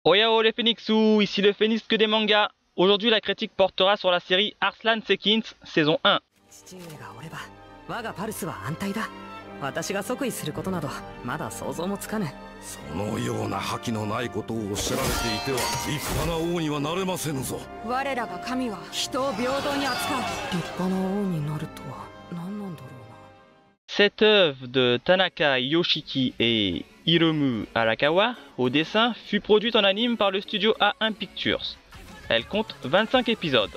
Oyao les Phoenixou, ici le Phoenix que des mangas. Aujourd'hui la critique portera sur la série Arslan Sekins saison 1. 父上がおれば我がパルスは安泰だ。私が即位することなどまだ想像もつかぬ。そのような覇気のないことをおっしゃられていては立派な王にはなれませぬぞ。我らが神は人を平等に扱う。立派な王になるとは何なんだろうな。 Cette œuvre de Tanaka Yoshiki et Hiromu Arakawa au dessin fut produite en anime par le studio A1 Pictures. Elle compte 25 épisodes.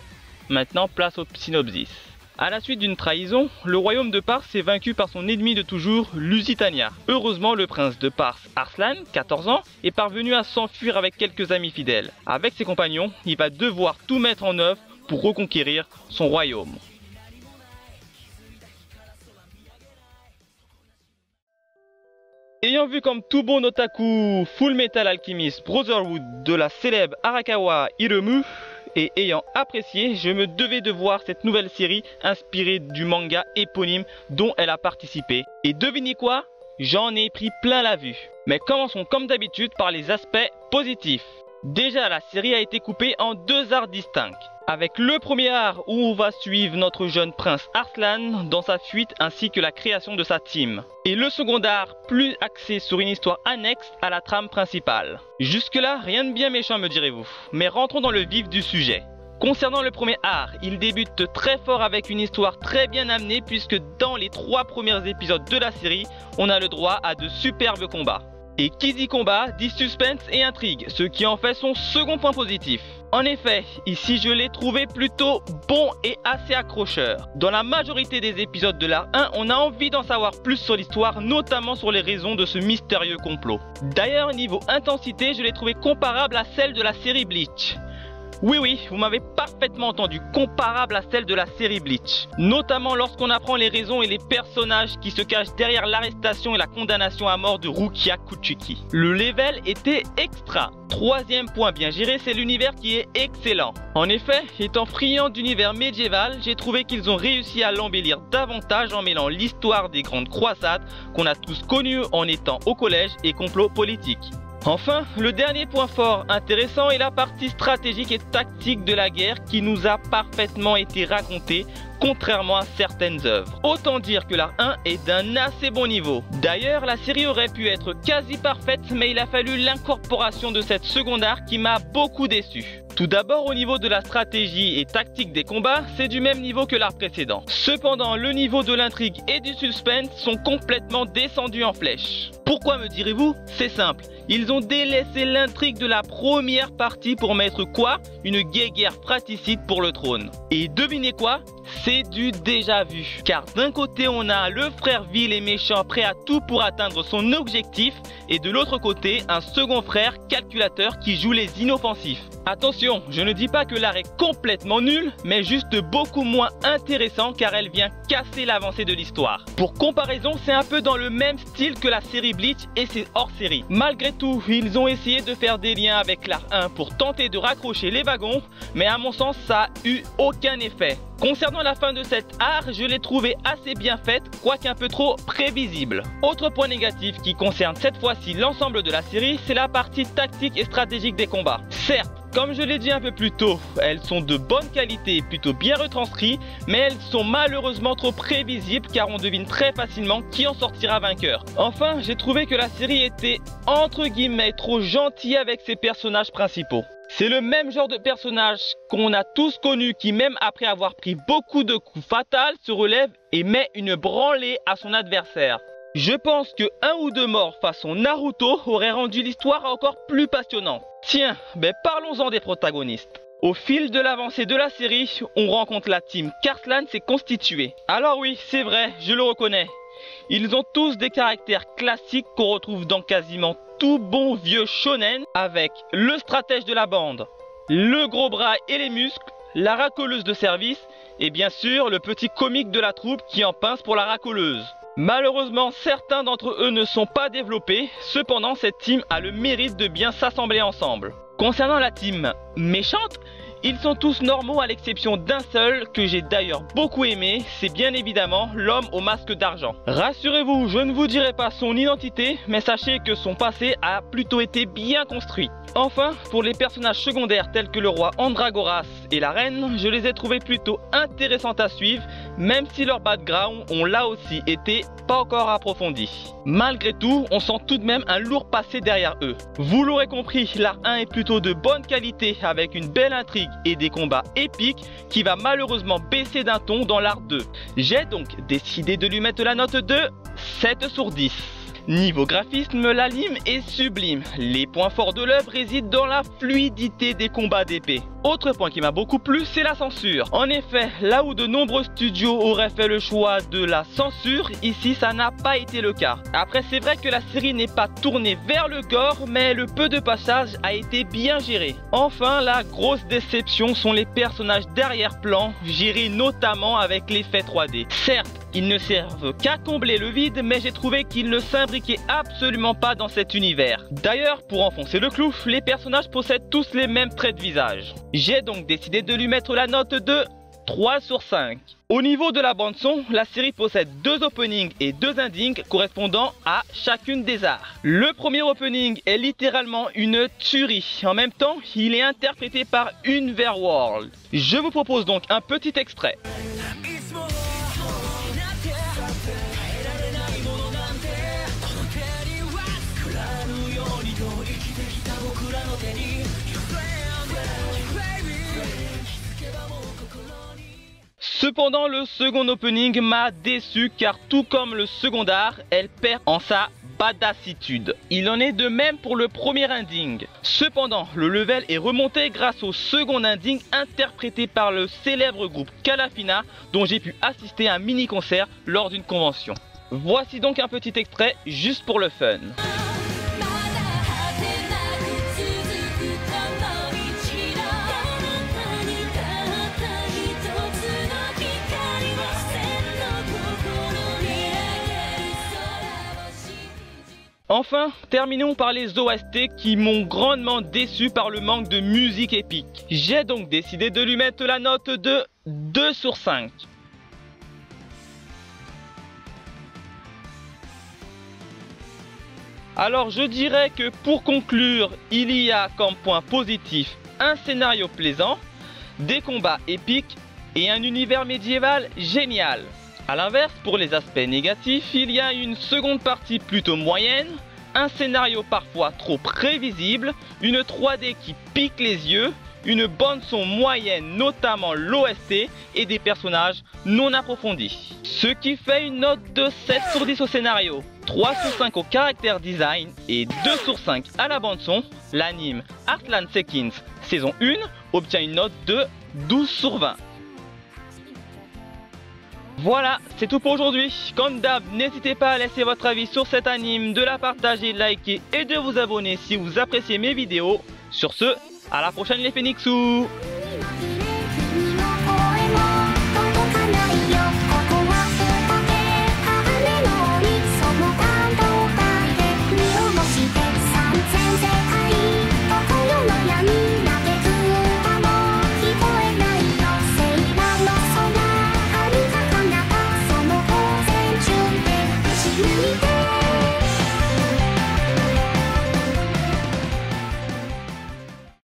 Maintenant place au synopsis. À la suite d'une trahison, le royaume de Pars est vaincu par son ennemi de toujours, Lusitania. Heureusement, le prince de Pars, Arslan, 14 ans, est parvenu à s'enfuir avec quelques amis fidèles. Avec ses compagnons, il va devoir tout mettre en œuvre pour reconquérir son royaume. Ayant vu comme tout bon otaku Full Metal Alchemist Brotherhood de la célèbre Arakawa Hiromu, et ayant apprécié, je me devais de voir cette nouvelle série inspirée du manga éponyme dont elle a participé. Et devinez quoi? J'en ai pris plein la vue. Mais commençons comme d'habitude par les aspects positifs. Déjà, la série a été coupée en deux arcs distincts. Avec le premier arc où on va suivre notre jeune prince Arslan dans sa fuite ainsi que la création de sa team. Et le second arc plus axé sur une histoire annexe à la trame principale. Jusque là, rien de bien méchant me direz-vous, mais rentrons dans le vif du sujet. Concernant le premier arc, il débute très fort avec une histoire très bien amenée puisque dans les 3 premiers épisodes de la série, on a le droit à de superbes combats. Et qui dit combat, dit suspense et intrigue, ce qui en fait son second point positif. En effet, ici je l'ai trouvé plutôt bon et assez accrocheur. Dans la majorité des épisodes de l'art 1, on a envie d'en savoir plus sur l'histoire, notamment sur les raisons de ce mystérieux complot. D'ailleurs, niveau intensité, je l'ai trouvé comparable à celle de la série Bleach. Oui, vous m'avez parfaitement entendu, comparable à celle de la série Bleach. Notamment lorsqu'on apprend les raisons et les personnages qui se cachent derrière l'arrestation et la condamnation à mort de Rukia Kuchiki. Le level était extra. Troisième point bien géré, c'est l'univers qui est excellent. En effet, étant friand d'univers médiéval, j'ai trouvé qu'ils ont réussi à l'embellir davantage en mêlant l'histoire des grandes croisades qu'on a tous connues en étant au collège et complot politique. Enfin, le dernier point fort intéressant est la partie stratégique et tactique de la guerre qui nous a parfaitement été racontée, contrairement à certaines œuvres. Autant dire que l'art 1 est d'un assez bon niveau. D'ailleurs, la série aurait pu être quasi parfaite, mais il a fallu l'incorporation de cette seconde art qui m'a beaucoup déçu. Tout d'abord, au niveau de la stratégie et tactique des combats, c'est du même niveau que l'art précédent. Cependant, le niveau de l'intrigue et du suspense sont complètement descendus en flèche. Pourquoi me direz-vous? C'est simple. Ils ont délaissé l'intrigue de la première partie pour mettre quoi? Une guéguerre fratricide pour le trône. Et devinez quoi? C'est du déjà vu. Car d'un côté on a le frère vil et méchant prêt à tout pour atteindre son objectif, et de l'autre côté un second frère calculateur qui joue les inoffensifs. Attention, je ne dis pas que l'art est complètement nul, mais juste beaucoup moins intéressant car elle vient casser l'avancée de l'histoire. Pour comparaison, c'est un peu dans le même style que la série Bleach et ses hors-séries. Malgré tout, ils ont essayé de faire des liens avec l'art 1 pour tenter de raccrocher les wagons, mais à mon sens ça a eu aucun effet. Concernant la fin de cet art, je l'ai trouvée assez bien faite, quoique un peu trop prévisible. Autre point négatif qui concerne cette fois-ci l'ensemble de la série, c'est la partie tactique et stratégique des combats. Certes, comme je l'ai dit un peu plus tôt, elles sont de bonne qualité et plutôt bien retranscrites, mais elles sont malheureusement trop prévisibles car on devine très facilement qui en sortira vainqueur. Enfin, j'ai trouvé que la série était entre guillemets trop gentille avec ses personnages principaux. C'est le même genre de personnage qu'on a tous connu qui même après avoir pris beaucoup de coups fatals se relève et met une branlée à son adversaire. Je pense que un ou deux morts façon Naruto aurait rendu l'histoire encore plus passionnante. Tiens, parlons-en des protagonistes. Au fil de l'avancée de la série, on rencontre la team qu'Arslan s'est constituée. Alors oui, c'est vrai, je le reconnais. Ils ont tous des caractères classiques qu'on retrouve dans quasiment tout bon vieux shonen, avec le stratège de la bande, le gros bras et les muscles, la racoleuse de service et bien sûr le petit comique de la troupe qui en pince pour la racoleuse. Malheureusement, certains d'entre eux ne sont pas développés, cependant cette team a le mérite de bien s'assembler ensemble. Concernant la team méchante, Ils sont tous normaux à l'exception d'un seul que j'ai d'ailleurs beaucoup aimé, c'est bien évidemment l'homme au masque d'argent. Rassurez-vous, je ne vous dirai pas son identité, mais sachez que son passé a plutôt été bien construit. Enfin, pour les personnages secondaires tels que le roi Andragoras et la reine, je les ai trouvés plutôt intéressants à suivre, même si leurs backgrounds ont là aussi été pas encore approfondis. Malgré tout, on sent tout de même un lourd passé derrière eux. Vous l'aurez compris, l'art 1 est plutôt de bonne qualité avec une belle intrigue et des combats épiques qui va malheureusement baisser d'un ton dans l'art 2. J'ai donc décidé de lui mettre la note de 7 sur 10. Niveau graphisme, l'anime est sublime. Les points forts de l'œuvre résident dans la fluidité des combats d'épée. Autre point qui m'a beaucoup plu, c'est la censure. En effet, là où de nombreux studios auraient fait le choix de la censure, ici ça n'a pas été le cas. Après, c'est vrai que la série n'est pas tournée vers le gore, mais le peu de passage a été bien géré. Enfin, la grosse déception sont les personnages d'arrière-plan, gérés notamment avec l'effet 3D. Certes, ils ne servent qu'à combler le vide, mais j'ai trouvé qu'ils ne s'imbriquaient absolument pas dans cet univers. D'ailleurs, pour enfoncer le clou, les personnages possèdent tous les mêmes traits de visage. J'ai donc décidé de lui mettre la note de 3 sur 5. Au niveau de la bande son, la série possède 2 openings et 2 endings correspondant à chacune des arts. Le premier opening est littéralement une tuerie. En même temps, il est interprété par Unverworld. Je vous propose donc un petit extrait. Cependant, le second opening m'a déçu car tout comme le second art, elle perd en sa badassitude. Il en est de même pour le premier ending. Cependant, le level est remonté grâce au second ending interprété par le célèbre groupe Calafina dont j'ai pu assister à un mini-concert lors d'une convention. Voici donc un petit extrait juste pour le fun. Enfin, terminons par les OST qui m'ont grandement déçu par le manque de musique épique. J'ai donc décidé de lui mettre la note de 2 sur 5. Alors je dirais que pour conclure, il y a comme point positif un scénario plaisant, des combats épiques et un univers médiéval génial. A l'inverse, pour les aspects négatifs, il y a une seconde partie plutôt moyenne, un scénario parfois trop prévisible, une 3D qui pique les yeux, une bande son moyenne, notamment l'OST, et des personnages non approfondis. Ce qui fait une note de 7 sur 10 au scénario, 3 sur 5 au caractère design et 2 sur 5 à la bande son. L'anime Heartland Sekins saison 1 obtient une note de 12 sur 20. Voilà, c'est tout pour aujourd'hui. Comme d'hab, n'hésitez pas à laisser votre avis sur cet anime, de la partager, de liker et de vous abonner si vous appréciez mes vidéos. Sur ce, à la prochaine les Phénixous.